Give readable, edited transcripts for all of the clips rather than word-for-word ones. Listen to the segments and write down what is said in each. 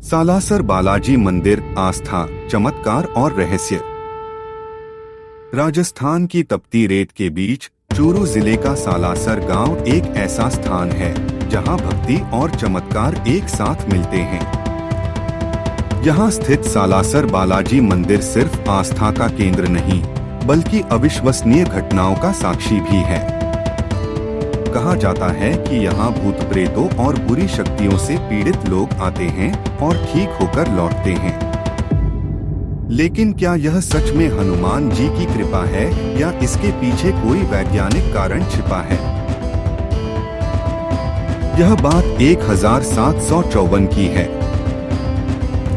सालासर बालाजी मंदिर, आस्था, चमत्कार और रहस्य। राजस्थान की तपती रेत के बीच चूरू जिले का सालासर गांव एक ऐसा स्थान है जहां भक्ति और चमत्कार एक साथ मिलते हैं। यहां स्थित सालासर बालाजी मंदिर सिर्फ आस्था का केंद्र नहीं, बल्कि अविश्वसनीय घटनाओं का साक्षी भी है। कहा जाता है कि यहाँ भूत प्रेतों और बुरी शक्तियों से पीड़ित लोग आते हैं और ठीक होकर लौटते हैं। लेकिन क्या यह सच में हनुमान जी की कृपा है या इसके पीछे कोई वैज्ञानिक कारण छिपा है? यह बात 1754 की है।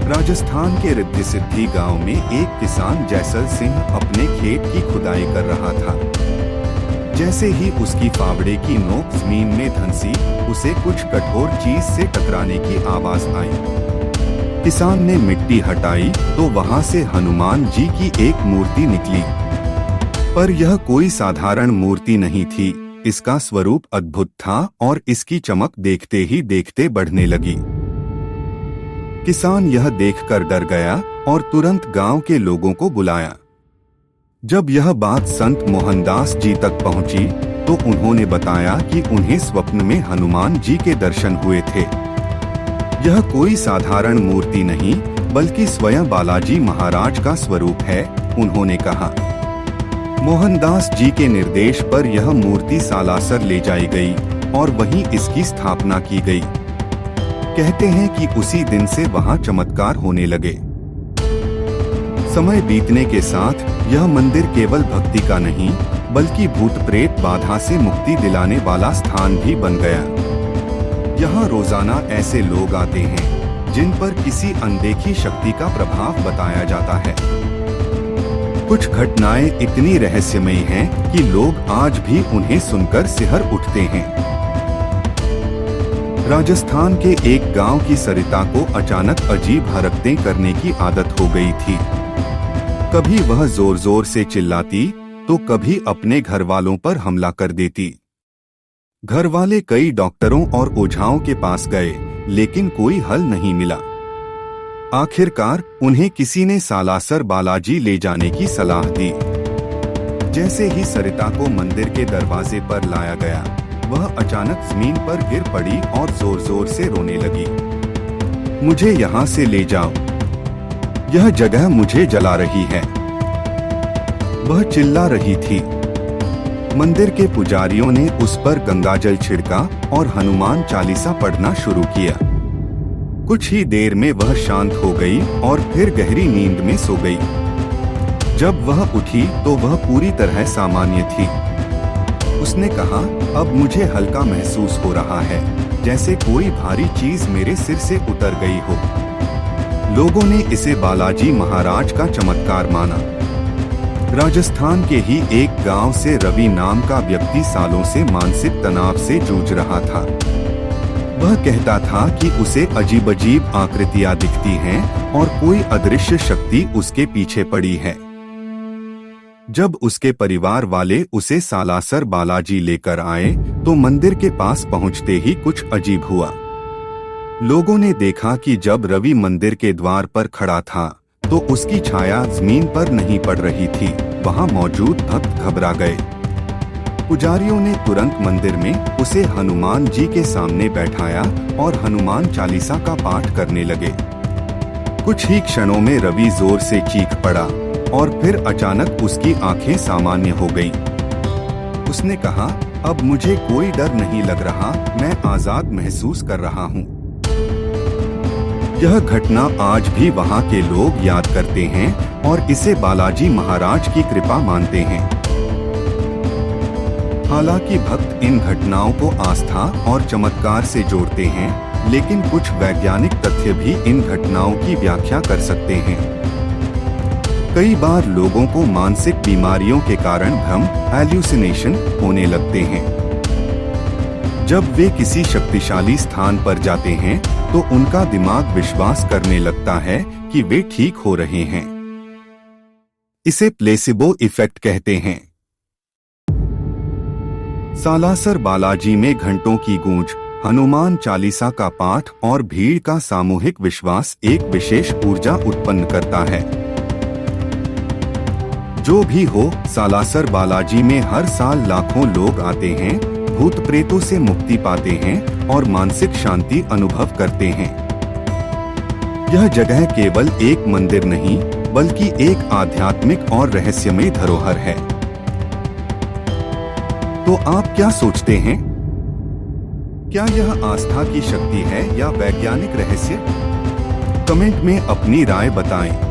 राजस्थान के रिद्धि सिद्धि गांव में एक किसान जैसल सिंह अपने खेत की खुदाई कर रहा था। जैसे ही उसकी फावड़े की नोक जमीन में धंसी, उसे कुछ कठोर चीज से टकराने की आवाज आई। किसान ने मिट्टी हटाई तो वहां से हनुमान जी की एक मूर्ति निकली। पर यह कोई साधारण मूर्ति नहीं थी, इसका स्वरूप अद्भुत था और इसकी चमक देखते ही देखते बढ़ने लगी। किसान यह देखकर डर गया और तुरंत गांव के लोगों को बुलाया। जब यह बात संत मोहनदास जी तक पहुंची तो उन्होंने बताया कि उन्हें स्वप्न में हनुमान जी के दर्शन हुए थे। यह कोई साधारण मूर्ति नहीं, बल्कि स्वयं बालाजी महाराज का स्वरूप है, उन्होंने कहा। मोहनदास जी के निर्देश पर यह मूर्ति सालासर ले जाई गई और वहीं इसकी स्थापना की गई। कहते हैं कि उसी दिन से वहां चमत्कार होने लगे। समय बीतने के साथ यह मंदिर केवल भक्ति का नहीं, बल्कि भूत प्रेत बाधा से मुक्ति दिलाने वाला स्थान भी बन गया। यहाँ रोजाना ऐसे लोग आते हैं जिन पर किसी अनदेखी शक्ति का प्रभाव बताया जाता है। कुछ घटनाएं इतनी रहस्यमयी हैं कि लोग आज भी उन्हें सुनकर सिहर उठते हैं। राजस्थान के एक गांव की सरिता को अचानक अजीब हरकतें करने की आदत हो गई थी। कभी वह जोर जोर से चिल्लाती तो कभी अपने घर वालों पर हमला कर देती। घर वाले कई डॉक्टरों और ओझाओं के पास गए, लेकिन कोई हल नहीं मिला। आखिरकार उन्हें किसी ने सालासर बालाजी ले जाने की सलाह दी। जैसे ही सरिता को मंदिर के दरवाजे पर लाया गया, वह अचानक जमीन पर गिर पड़ी और जोर जोर से रोने लगी। मुझे यहाँ से ले जाओ, यह जगह मुझे जला रही है, वह चिल्ला रही थी। मंदिर के पुजारियों ने उस पर गंगाजल छिड़का और हनुमान चालीसा पढ़ना शुरू किया। कुछ ही देर में वह शांत हो गई और फिर गहरी नींद में सो गई। जब वह उठी तो वह पूरी तरह सामान्य थी। उसने कहा, अब मुझे हल्का महसूस हो रहा है, जैसे कोई भारी चीज मेरे सिर से उतर गई हो। लोगों ने इसे बालाजी महाराज का चमत्कार माना। राजस्थान के ही एक गांव से रवि नाम का व्यक्ति सालों से मानसिक तनाव से जूझ रहा था। वह कहता था कि उसे अजीब अजीब आकृतियां दिखती हैं और कोई अदृश्य शक्ति उसके पीछे पड़ी है। जब उसके परिवार वाले उसे सालासर बालाजी लेकर आए तो मंदिर के पास पहुंचते ही कुछ अजीब हुआ। लोगों ने देखा कि जब रवि मंदिर के द्वार पर खड़ा था तो उसकी छाया जमीन पर नहीं पड़ रही थी। वहां मौजूद भक्त घबरा गए। पुजारियों ने तुरंत मंदिर में उसे हनुमान जी के सामने बैठाया और हनुमान चालीसा का पाठ करने लगे। कुछ ही क्षणों में रवि जोर से चीख पड़ा और फिर अचानक उसकी आंखें सामान्य हो गईं। उसने कहा, अब मुझे कोई डर नहीं लग रहा, मैं आजाद महसूस कर रहा हूँ। यह घटना आज भी वहाँ के लोग याद करते हैं और इसे बालाजी महाराज की कृपा मानते हैं। हालांकि भक्त इन घटनाओं को आस्था और चमत्कार से जोड़ते हैं, लेकिन कुछ वैज्ञानिक तथ्य भी इन घटनाओं की व्याख्या कर सकते हैं। कई बार लोगों को मानसिक बीमारियों के कारण भ्रम, हैल्यूसिनेशन होने लगते हैं। जब वे किसी शक्तिशाली स्थान पर जाते हैं तो उनका दिमाग विश्वास करने लगता है कि वे ठीक हो रहे हैं। इसे प्लेसिबो इफेक्ट कहते हैं। सालासर बालाजी में घंटों की गूंज, हनुमान चालीसा का पाठ और भीड़ का सामूहिक विश्वास एक विशेष ऊर्जा उत्पन्न करता है। जो भी हो, सालासर बालाजी में हर साल लाखों लोग आते हैं, भूत प्रेतों से मुक्ति पाते हैं और मानसिक शांति अनुभव करते हैं। यह जगह केवल एक मंदिर नहीं, बल्कि एक आध्यात्मिक और रहस्यमय धरोहर है। तो आप क्या सोचते हैं? क्या यह आस्था की शक्ति है या वैज्ञानिक रहस्य? कमेंट में अपनी राय बताएं।